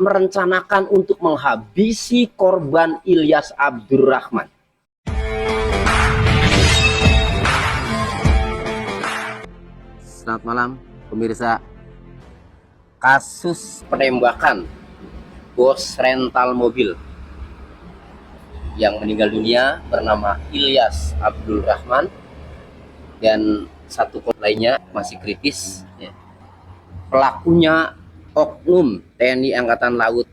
merencanakan untuk menghabisi korban Ilyas Abdurrahman. Selamat malam pemirsa. Kasus penembakan bos rental mobil yang meninggal dunia bernama Ilyas Abdurrahman dan satu lainnya masih kritis. Pelakunya oknum TNI Angkatan Laut.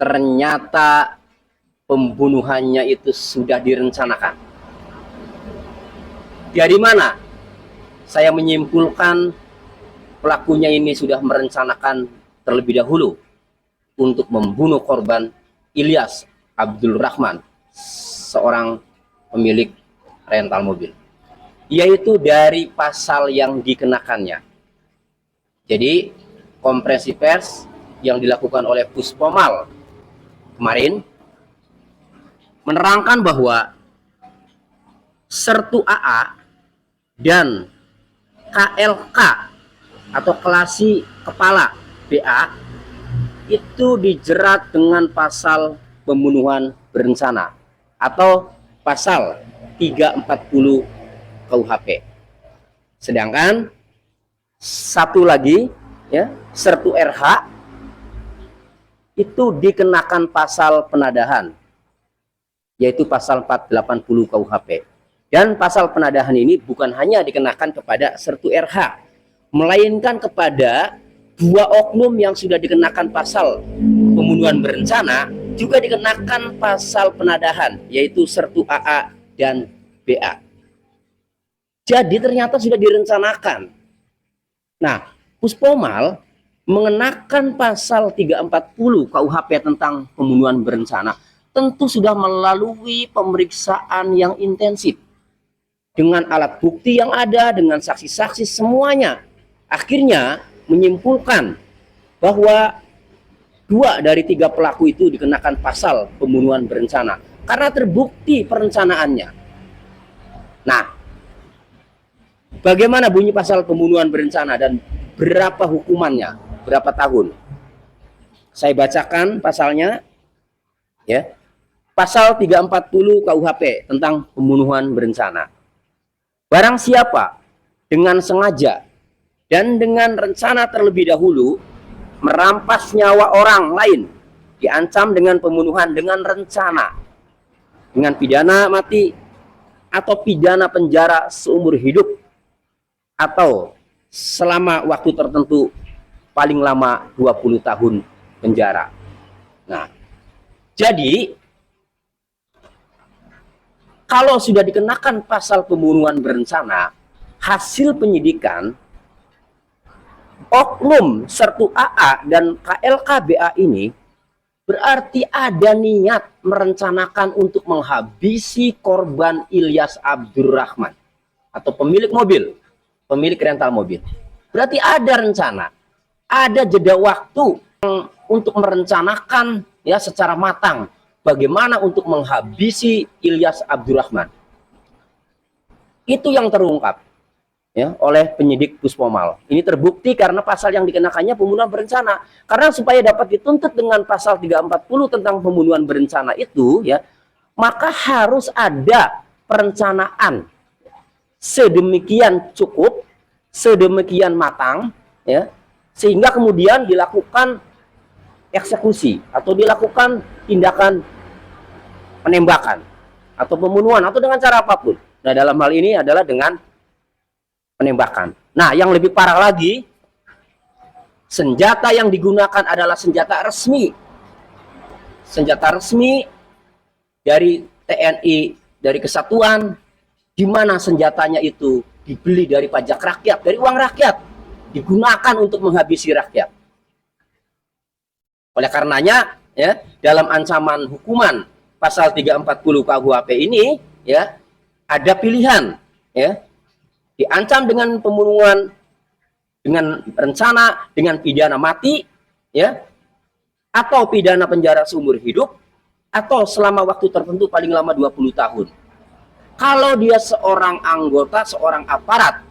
Ternyata pembunuhannya itu sudah direncanakan. Dari mana saya menyimpulkan pelakunya ini sudah merencanakan terlebih dahulu untuk membunuh korban Ilyas Abdurrahman, seorang pemilik rental mobil, yaitu dari pasal yang dikenakannya. Jadi konferensi pers yang dilakukan oleh Puspomal kemarin menerangkan bahwa Sertu AA dan KLK atau Kelasi Kepala BA itu dijerat dengan pasal pembunuhan berencana atau pasal 340 KUHP. Sedangkan satu lagi, Sertu RH itu dikenakan pasal penadahan, yaitu pasal 480 KUHP. Dan pasal penadahan ini bukan hanya dikenakan kepada Sertu RH, melainkan kepada dua oknum yang sudah dikenakan pasal pembunuhan berencana, juga dikenakan pasal penadahan, yaitu Sertu AA dan BA. Jadi ternyata sudah direncanakan. Nah, Puspomal mengenakan pasal 340 KUHP tentang pembunuhan berencana tentu sudah melalui pemeriksaan yang intensif dengan alat bukti yang ada, dengan saksi-saksi semuanya. Akhirnya menyimpulkan bahwa dua dari tiga pelaku itu dikenakan pasal pembunuhan berencana karena terbukti perencanaannya. Nah, bagaimana bunyi pasal pembunuhan berencana dan berapa hukumannya, berapa tahun? Saya bacakan pasalnya, ya. Pasal 340 KUHP tentang pembunuhan berencana. Barang siapa dengan sengaja dan dengan rencana terlebih dahulu merampas nyawa orang lain diancam dengan pembunuhan dengan rencana, dengan pidana mati atau pidana penjara seumur hidup atau selama waktu tertentu paling lama 20 tahun penjara. Nah, jadi kalau sudah dikenakan pasal pembunuhan berencana, hasil penyidikan oknum Sertu AA dan KLK BA ini berarti ada niat merencanakan untuk menghabisi korban Ilyas Abdurrahman atau pemilik mobil, pemilik rental mobil. Berarti ada rencana, ada jeda waktu untuk merencanakan secara matang bagaimana untuk menghabisi Ilyas Abdurrahman. Itu yang terungkap oleh penyidik Puspomal. Ini terbukti karena pasal yang dikenakannya pembunuhan berencana. Karena supaya dapat dituntut dengan pasal 340 tentang pembunuhan berencana itu, maka harus ada perencanaan sedemikian cukup, sedemikian matang, sehingga kemudian dilakukan eksekusi atau dilakukan tindakan penembakan atau pembunuhan atau dengan cara apapun. Nah, dalam hal ini adalah dengan penembakan. Nah, yang lebih parah lagi, senjata yang digunakan adalah senjata resmi. Senjata resmi dari TNI, dari Kesatuan, di mana senjatanya itu dibeli dari pajak rakyat, dari uang rakyat, digunakan untuk menghabisi rakyat. Oleh karenanya, dalam ancaman hukuman pasal 340 KUHP ini, ada pilihan, diancam dengan pembunuhan dengan rencana, dengan pidana mati, atau pidana penjara seumur hidup, atau selama waktu tertentu paling lama 20 tahun. Kalau dia seorang anggota, seorang aparat,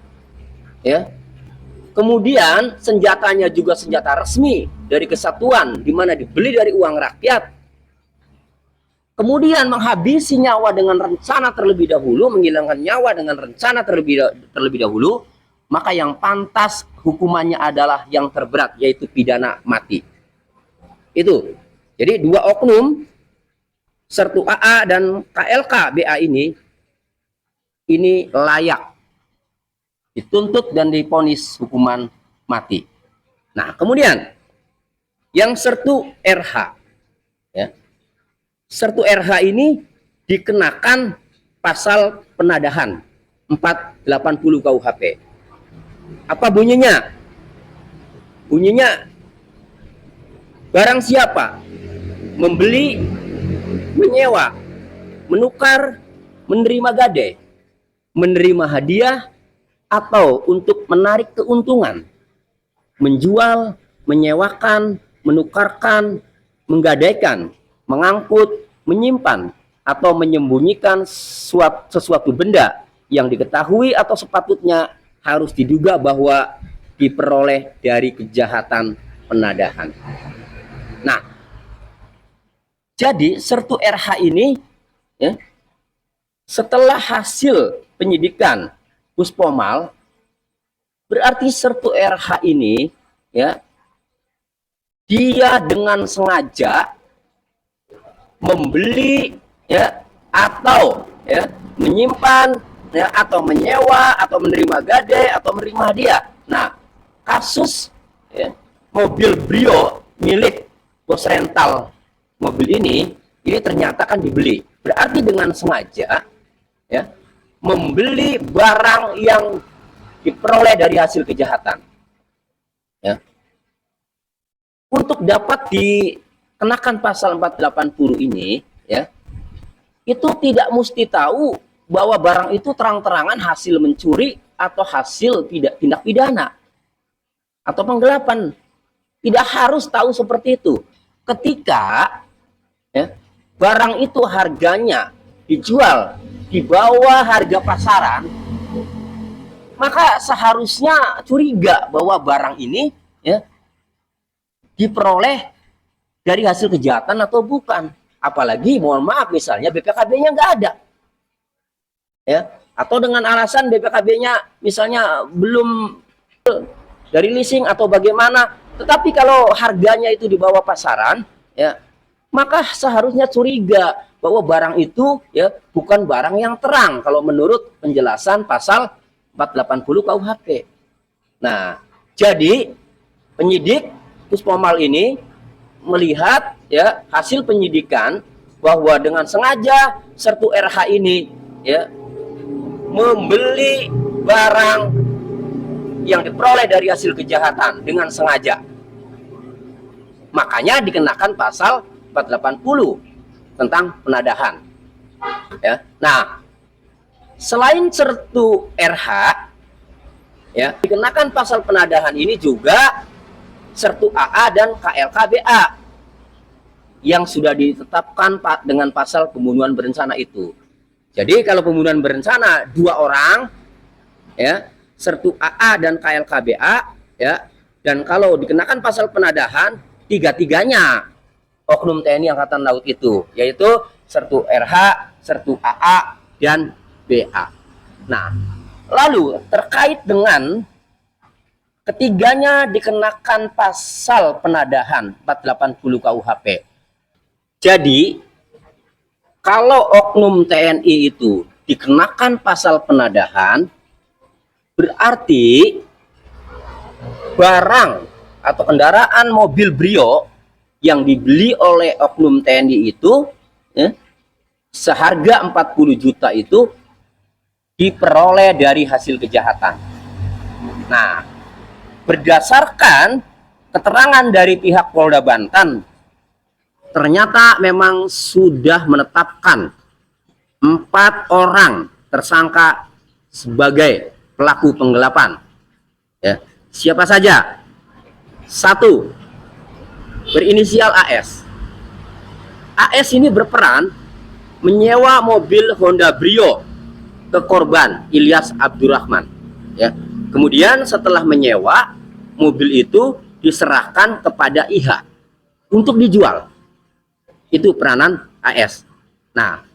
Kemudian senjatanya juga senjata resmi dari kesatuan, di mana dibeli dari uang rakyat. Kemudian menghabisi nyawa dengan rencana terlebih dahulu, menghilangkan nyawa dengan rencana terlebih dahulu, maka yang pantas hukumannya adalah yang terberat, yaitu pidana mati. Itu. Jadi dua oknum, Sertu AA dan KLK BA ini layak dituntut dan divonis hukuman mati. Nah, kemudian yang Sertu RH, ya, Sertu RH ini dikenakan pasal penadahan 480 KUHP. Apa bunyinya? Bunyinya, barang siapa membeli, menyewa, menukar, menerima gade, menerima hadiah, atau untuk menarik keuntungan, menjual, menyewakan, menukarkan, menggadaikan, mengangkut, menyimpan, atau menyembunyikan sesuatu benda yang diketahui atau sepatutnya harus diduga bahwa diperoleh dari kejahatan penadahan. Nah, jadi Sertu RH ini, ya, setelah hasil penyidikan Puspommal, berarti Sertu RH ini, ya, dia dengan sengaja membeli, ya, atau, ya, menyimpan, ya, atau menyewa, atau menerima gade, atau menerima hadiah. Nah, kasus, ya, mobil Brio milik bos rental mobil ini ternyata kan dibeli. Berarti dengan sengaja, ya, membeli barang yang diperoleh dari hasil kejahatan, ya, untuk dapat dikenakan pasal 480 ini, ya, itu tidak mesti tahu bahwa barang itu terang-terangan hasil mencuri atau hasil tindak pidana atau penggelapan. Tidak harus tahu seperti itu. Ketika, ya, barang itu harganya dijual di bawah harga pasaran, maka seharusnya curiga bahwa barang ini, ya, diperoleh dari hasil kejahatan atau bukan. Apalagi, mohon maaf, misalnya BPKB-nya nggak ada, ya, atau dengan alasan BPKB-nya misalnya belum dari leasing atau bagaimana. Tetapi kalau harganya itu di bawah pasaran, ya, maka seharusnya curiga bahwa barang itu, ya, bukan barang yang terang kalau menurut penjelasan pasal 480 KUHP. Nah, jadi penyidik Puspommal ini melihat, ya, hasil penyidikan bahwa dengan sengaja Sertu RH ini, ya, membeli barang yang diperoleh dari hasil kejahatan dengan sengaja. Makanya dikenakan pasal 480 tentang penadahan. Ya. Nah, selain Sertu RH, ya, dikenakan pasal penadahan ini juga Sertu AA dan KLKBA yang sudah ditetapkan dengan pasal pembunuhan berencana itu. Jadi kalau pembunuhan berencana 2 orang, ya, Sertu AA dan KLKBA, ya, dan kalau dikenakan pasal penadahan 3-tiganya oknum TNI Angkatan Laut itu, yaitu Sertu RH, Sertu AA, dan BA. Nah, lalu terkait dengan ketiganya dikenakan pasal penadahan 480 KUHP. Jadi, kalau oknum TNI itu dikenakan pasal penadahan, berarti barang atau kendaraan mobil Brio yang dibeli oleh oknum TNI itu, ya, seharga 40 juta itu diperoleh dari hasil kejahatan. Nah, berdasarkan keterangan dari pihak Polda Banten, ternyata memang sudah menetapkan 4 orang tersangka sebagai pelaku penggelapan. Ya, siapa saja? 1, berinisial AS. AS ini berperan menyewa mobil Honda Brio ke korban Ilyas Abdurrahman. Ya, kemudian setelah menyewa, mobil itu diserahkan kepada IH untuk dijual. Itu peranan AS. Nah,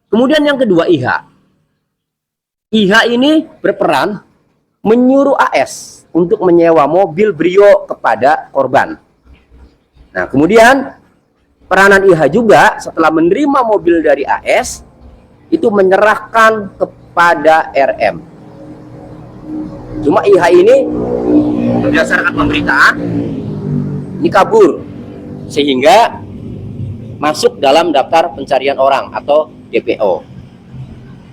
kemudian yang kedua IH. IH ini berperan menyuruh AS untuk menyewa mobil Brio kepada korban. Nah, kemudian peranan IH juga setelah menerima mobil dari AS itu menyerahkan kepada RM. Cuma IH ini berdasarkan pemberitaan ini kabur sehingga masuk dalam daftar pencarian orang atau DPO.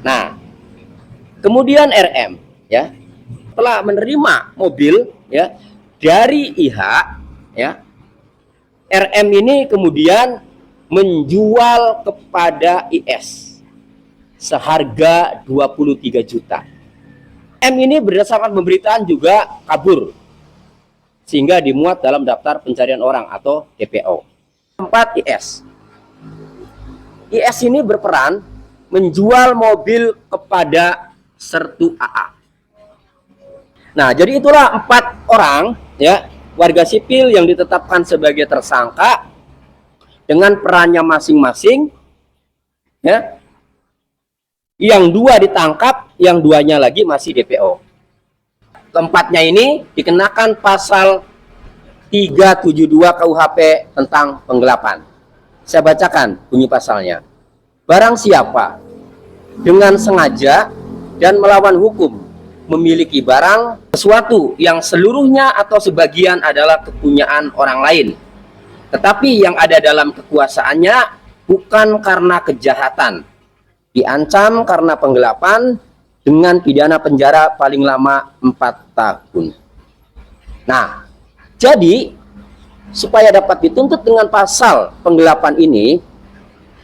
Nah, kemudian RM ya telah menerima mobil ya dari IH ya. RM ini kemudian menjual kepada IS seharga 23 juta. M ini berdasarkan pemberitaan juga kabur sehingga dimuat dalam daftar pencarian orang atau DPO. 4 IS. IS ini berperan menjual mobil kepada Sertu AA. Nah, jadi itulah 4 orang ya, warga sipil yang ditetapkan sebagai tersangka dengan perannya masing-masing ya. Yang 2 ditangkap, yang 2-nya lagi masih DPO. Keempatnya ini dikenakan pasal 372 KUHP tentang penggelapan. Saya bacakan bunyi pasalnya. Barang siapa dengan sengaja dan melawan hukum memiliki barang sesuatu yang seluruhnya atau sebagian adalah kepunyaan orang lain, tetapi yang ada dalam kekuasaannya bukan karena kejahatan, diancam karena penggelapan dengan pidana penjara paling lama 4 tahun. Nah, jadi supaya dapat dituntut dengan pasal penggelapan ini,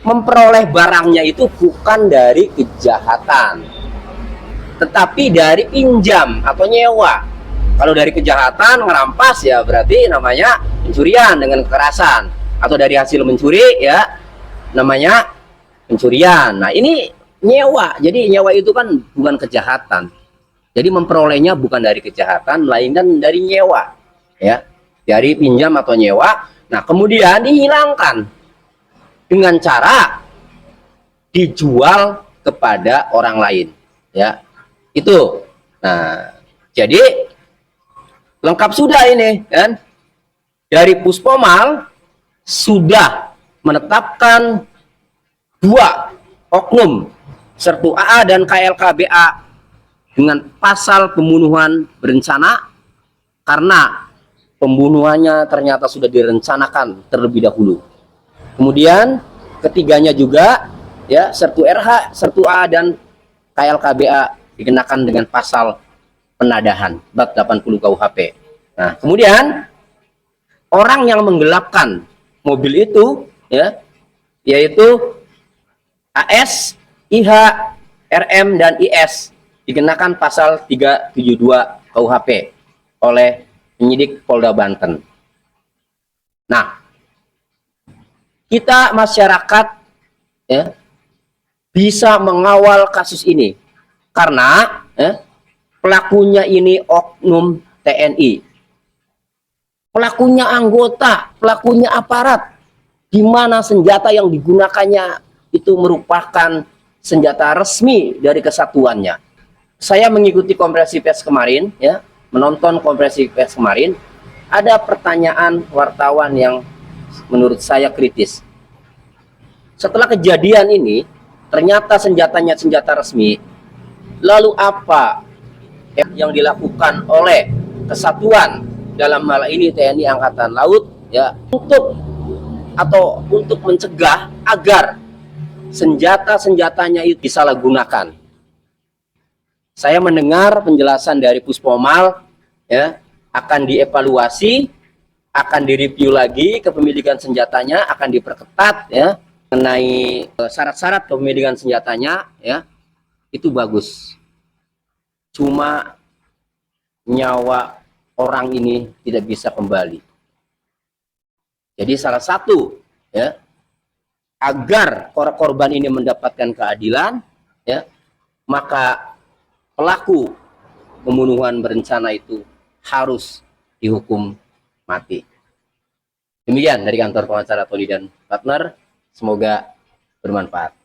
memperoleh barangnya itu bukan dari kejahatan, tetapi dari pinjam atau nyewa. Kalau dari kejahatan merampas ya berarti namanya pencurian dengan kekerasan, atau dari hasil mencuri ya namanya pencurian. Nah, ini nyewa. Jadi nyewa itu kan bukan kejahatan. Jadi memperolehnya bukan dari kejahatan, melainkan dari nyewa. Ya, dari pinjam atau nyewa. Nah, kemudian dihilangkan dengan cara dijual kepada orang lain. Ya, itu. Nah, jadi lengkap sudah ini kan. Dari Puspomal sudah menetapkan 2 oknum Sertu AA dan KLKBA dengan pasal pembunuhan berencana karena pembunuhannya ternyata sudah direncanakan terlebih dahulu. Kemudian ketiganya juga ya, Sertu RH, Sertu A dan KLKBA dikenakan dengan pasal penadahan bab 80 KUHP. Nah, kemudian orang yang menggelapkan mobil itu ya, yaitu AS, IH, RM dan IS dikenakan pasal 372 KUHP oleh penyidik Polda Banten. Nah, kita masyarakat ya bisa mengawal kasus ini karena pelakunya ini oknum TNI, pelakunya anggota, pelakunya aparat, di mana senjata yang digunakannya itu merupakan senjata resmi dari kesatuannya. Saya mengikuti konferensi pers kemarin ya, menonton konferensi pers kemarin, ada pertanyaan wartawan yang menurut saya kritis. Setelah kejadian ini, ternyata senjatanya senjata resmi, lalu apa yang dilakukan oleh kesatuan, dalam hal ini TNI Angkatan Laut ya, untuk mencegah agar senjata-senjatanya itu disalahgunakan. Saya mendengar penjelasan dari Puspomal ya, akan dievaluasi, akan direview lagi kepemilikan senjatanya, akan diperketat ya, mengenai syarat-syarat kepemilikan senjatanya ya, itu bagus. Cuma nyawa orang ini tidak bisa kembali. Jadi salah satu ya, agar korban ini mendapatkan keadilan ya, maka pelaku pembunuhan berencana itu harus dihukum mati. Demikian dari kantor pengacara Toli dan Partner, semoga bermanfaat.